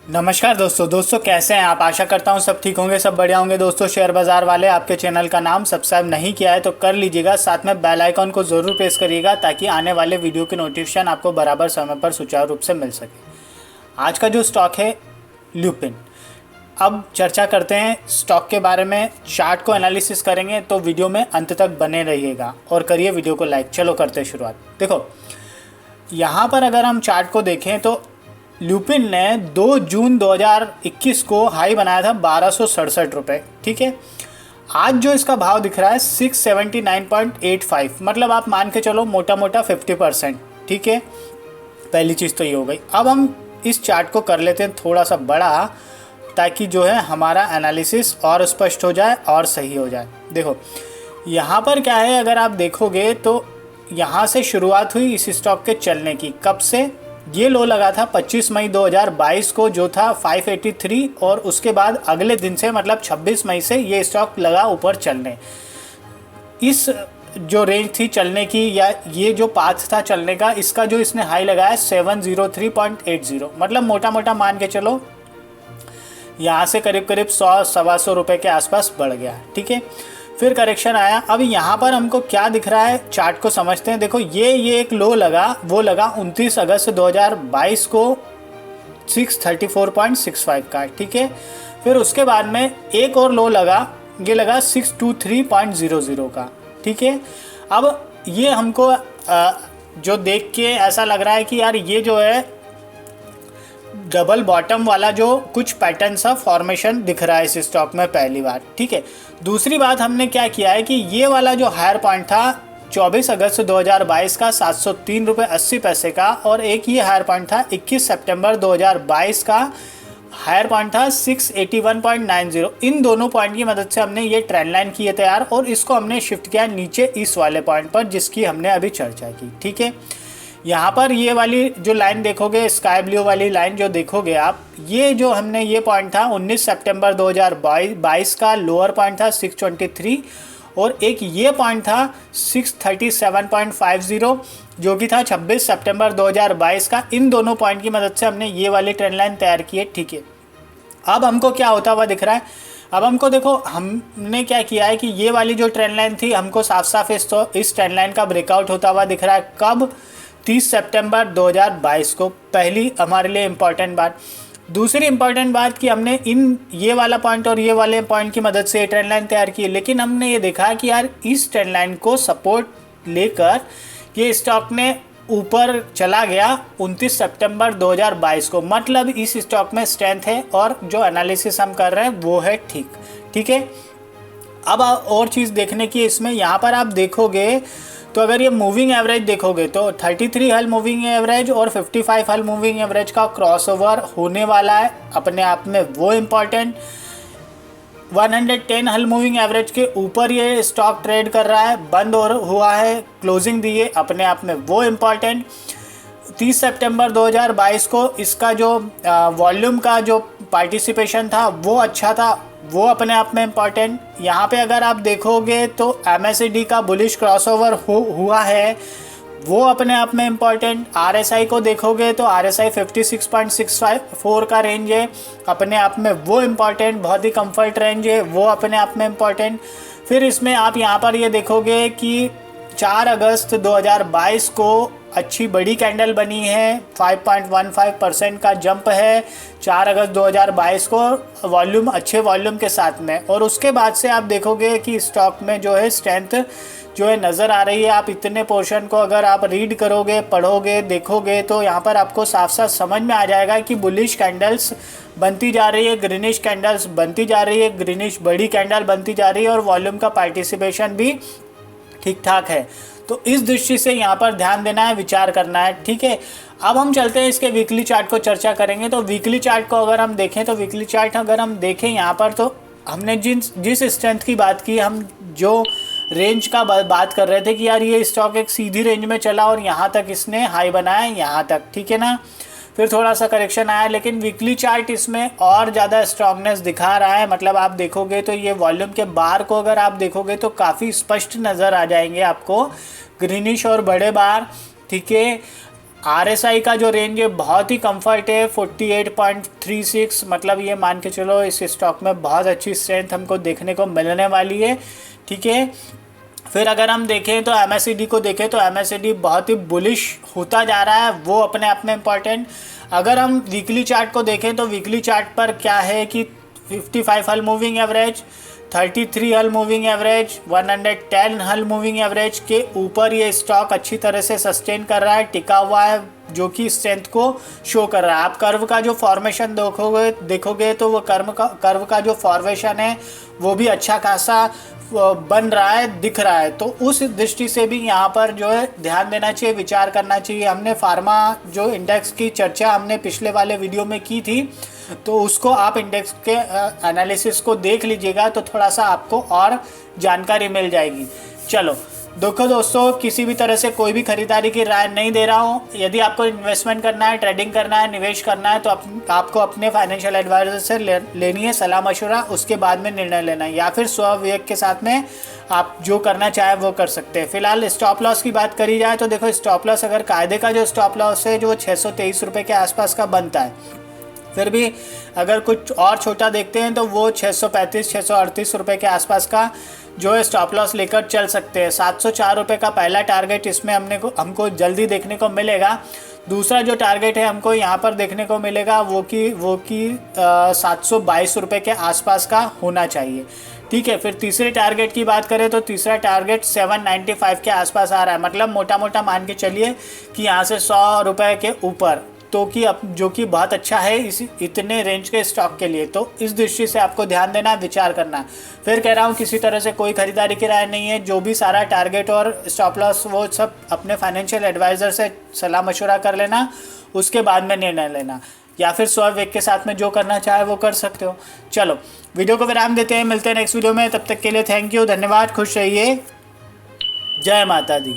नमस्कार दोस्तों कैसे हैं आप। आशा करता हूं सब ठीक होंगे, सब बढ़िया होंगे। दोस्तों शेयर बाज़ार वाले आपके चैनल का नाम सब्सक्राइब नहीं किया है तो कर लीजिएगा, साथ में बेल आइकॉन को ज़रूर प्रेस करिएगा ताकि आने वाले वीडियो की नोटिफिकेशन आपको बराबर समय पर सुचारू रूप से मिल सके। आज का जो स्टॉक है ल्यूपिन। अब चर्चा करते हैं स्टॉक के बारे में, चार्ट को एनालिसिस करेंगे तो वीडियो में अंत तक बने रहिएगा और करिए वीडियो को लाइक। चलो करते हैं शुरुआत। देखो यहाँ पर अगर हम चार्ट को देखें तो ल्यूपिन ने 2 जून 2021 को हाई बनाया था 1267 रुपये। ठीक है, आज जो इसका भाव दिख रहा है 679.85, मतलब आप मान के चलो मोटा मोटा 50%। ठीक है, पहली चीज़ तो ये हो गई। अब हम इस चार्ट को कर लेते हैं थोड़ा सा बड़ा, ताकि जो है हमारा एनालिसिस और स्पष्ट हो जाए और सही हो जाए। देखो यहाँ पर क्या है, अगर आप देखोगे तो यहाँ से शुरुआत हुई इस स्टॉक के चलने की। कब से? ये लो लगा था 25 मई 2022 को, जो था 583, और उसके बाद अगले दिन से मतलब 26 मई से ये स्टॉक लगा ऊपर चलने। इस जो रेंज थी चलने की, या ये जो पाथ था चलने का, इसका जो इसने हाई लगाया 703.80, मतलब मोटा मोटा मान के चलो यहाँ से करीब करीब 100-125 रुपये के आसपास बढ़ गया। ठीक है, फिर करेक्शन आया। अब यहाँ पर हमको क्या दिख रहा है, चार्ट को समझते हैं। देखो ये एक लो लगा, वो लगा 29 अगस्त 2022 को 634.65 का। ठीक है, फिर उसके बाद में एक और लो लगा, ये लगा 623.00 का। ठीक है, अब ये हमको जो देख के ऐसा लग रहा है कि यार ये जो है डबल बॉटम वाला जो कुछ पैटर्न सा फॉर्मेशन दिख रहा है इस स्टॉक में पहली बार। ठीक है, दूसरी बात हमने क्या किया है कि ये वाला जो हायर पॉइंट था 24 अगस्त 2022 का 703.80 का, और एक ये हायर पॉइंट था 21 सितंबर 2022 का, हायर पॉइंट था 681.90। इन दोनों पॉइंट की मदद से हमने ये ट्रेंड लाइन की है तैयार, और इसको हमने शिफ्ट किया नीचे इस वाले पॉइंट पर जिसकी हमने अभी चर्चा की। ठीक है, यहाँ पर ये वाली जो लाइन देखोगे, स्काई ब्लू वाली लाइन जो देखोगे आप, ये जो हमने ये पॉइंट था 19 सितंबर 2022 का लोअर पॉइंट था 623, और एक ये पॉइंट था 637.50 जो कि था 26 सितंबर 2022 का। इन दोनों पॉइंट की मदद से हमने ये वाली ट्रेंड लाइन तैयार की है। ठीक है, अब हमको क्या होता हुआ दिख रहा है, अब हमको देखो हमने क्या किया है कि ये वाली जो ट्रेंड लाइन थी हमको साफ साफ इस ट्रेंड लाइन का ब्रेकआउट होता हुआ दिख रहा है। कब? 30 सितंबर 2022 को। पहली हमारे लिए इम्पॉर्टेंट बात। दूसरी इम्पॉर्टेंट बात कि हमने ये वाला पॉइंट और ये वाले पॉइंट की मदद से ट्रेंड लाइन तैयार की है, लेकिन हमने ये देखा कि यार इस ट्रेंड लाइन को सपोर्ट लेकर ये स्टॉक ने ऊपर चला गया 29 सितंबर 2022 को, मतलब इस स्टॉक में स्ट्रेंथ है और जो एनालिसिस हम कर रहे हैं वो है ठीक। ठीक है, अब और चीज़ देखने की इसमें, यहाँ पर आप देखोगे तो अगर ये मूविंग एवरेज देखोगे तो 33 हल मूविंग एवरेज और 55 हल मूविंग एवरेज का क्रॉसओवर होने वाला है, अपने आप में वो इम्पॉर्टेंट। 110 हल मूविंग एवरेज के ऊपर ये स्टॉक ट्रेड कर रहा है, बंद और हुआ है, क्लोजिंग दी है, अपने आप में वो इम्पॉर्टेंट। 30 सितंबर 2022 को इसका जो वॉल्यूम का जो पार्टिसिपेशन था वो अच्छा था, वो अपने आप में इम्पॉर्टेंट। यहाँ पे अगर आप देखोगे तो MACD का बुलिश क्रॉसओवर हुआ है, वो अपने आप में इम्पॉर्टेंट। RSI को देखोगे तो RSI 56.64 का रेंज है, अपने आप में वो इम्पॉर्टेंट, बहुत ही कंफर्ट रेंज है, वो अपने आप में इम्पॉर्टेंट। फिर इसमें आप यहाँ पर ये देखोगे कि 4 अगस्त 2022 को अच्छी बड़ी कैंडल बनी है, 5.15% का जंप है 4 अगस्त 2022 को, वॉल्यूम अच्छे वॉल्यूम के साथ में। और उसके बाद से आप देखोगे कि स्टॉक में जो है स्ट्रेंथ जो है नज़र आ रही है। आप इतने पोर्शन को अगर आप रीड करोगे, पढ़ोगे, देखोगे तो यहाँ पर आपको साफ साफ समझ में आ जाएगा कि बुलिश कैंडल्स बनती जा रही है, ग्रीनिश कैंडल्स बनती जा रही है, ग्रीनिश बड़ी कैंडल बनती जा रही है, और वॉल्यूम का पार्टिसिपेशन भी ठीक ठाक है। तो इस दृष्टि से यहाँ पर ध्यान देना है, विचार करना है। ठीक है, अब हम चलते हैं इसके वीकली चार्ट को चर्चा करेंगे। तो वीकली चार्ट को अगर हम देखें तो वीकली चार्ट अगर हम देखें यहाँ पर, तो हमने जिस स्ट्रेंथ की बात की, हम जो रेंज का बात कर रहे थे कि यार ये स्टॉक एक सीधी रेंज में चला और यहाँ तक इसने हाई बनाया, यहाँ तक। ठीक है ना, फिर थोड़ा सा करेक्शन आया, लेकिन वीकली चार्ट इसमें और ज़्यादा स्ट्रांगनेस दिखा रहा है। मतलब आप देखोगे तो ये वॉल्यूम के बार को अगर आप देखोगे तो काफ़ी स्पष्ट नज़र आ जाएंगे आपको, ग्रीनिश और बड़े बार। ठीक है, RSI का जो रेंज है बहुत ही कंफर्ट है 48.36, मतलब ये मान के चलो इस स्टॉक में बहुत अच्छी स्ट्रेंथ हमको देखने को मिलने वाली है। ठीक है, फिर अगर हम देखें तो MACD को देखें तो MACD बहुत ही बुलिश होता जा रहा है, वो अपने आप में इम्पॉर्टेंट। अगर हम वीकली चार्ट को देखें तो वीकली चार्ट पर क्या है कि 55 हल मूविंग एवरेज, 33 हल मूविंग एवरेज, 110 हल मूविंग एवरेज के ऊपर ये स्टॉक अच्छी तरह से सस्टेन कर रहा है, टिका हुआ है, जो कि स्ट्रेंथ को शो कर रहा है। आप कर्व का जो फॉर्मेशन देखोगे तो वो कर्व का जो फॉर्मेशन है वो भी अच्छा खासा बन रहा है, दिख रहा है। तो उस दृष्टि से भी यहाँ पर जो है ध्यान देना चाहिए, विचार करना चाहिए। हमने फार्मा जो इंडेक्स की चर्चा हमने पिछले वाले वीडियो में की थी, तो उसको आप इंडेक्स के एनालिसिस को देख लीजिएगा तो थोड़ा सा आपको और जानकारी मिल जाएगी। चलो देखो दोस्तों, किसी भी तरह से कोई भी खरीदारी की राय नहीं दे रहा हूँ। यदि आपको इन्वेस्टमेंट करना है, ट्रेडिंग करना है, निवेश करना है तो आपको अपने फाइनेंशियल एडवाइजर से लेनी है सलाह मशवरा, उसके बाद में निर्णय लेना है, या फिर स्वविवेक के साथ में आप जो करना चाहे वो कर सकते हैं। फिलहाल स्टॉप लॉस की बात करी जाए तो देखो, स्टॉप लॉस अगर कायदे का जो स्टॉप लॉस है जो 623 रुपये के आसपास का बनता है, फिर भी अगर कुछ और छोटा देखते हैं तो वो 635 638 रुपये के आसपास का जो है स्टॉप लॉस लेकर चल सकते हैं। 704 रुपये का पहला टारगेट इसमें हमको जल्दी देखने को मिलेगा। दूसरा जो टारगेट है हमको यहाँ पर देखने को मिलेगा वो कि 722 रुपये के आसपास का होना चाहिए। ठीक है, फिर तीसरे टारगेट की बात करें तो तीसरा टारगेट 795 के आसपास आ रहा है, मतलब मोटा मोटा मान के चलिए कि यहाँ से 100 रुपये के ऊपर, तो कि जो कि बहुत अच्छा है इतने रेंज के स्टॉक के लिए। तो इस दृष्टि से आपको ध्यान देना है, विचार करना है। फिर कह रहा हूँ किसी तरह से कोई खरीदारी की राय नहीं है, जो भी सारा टारगेट और स्टॉप लॉस वो सब अपने फाइनेंशियल एडवाइज़र से सलाह मशवरा कर लेना, उसके बाद में निर्णय लेना, या फिर स्वविवेक के साथ में जो करना चाहे वो कर सकते हो। चलो वीडियो को विराम देते हैं, मिलते हैं नेक्स्ट वीडियो में। तब तक के लिए थैंक यू, धन्यवाद, खुश रहिए, जय माता दी।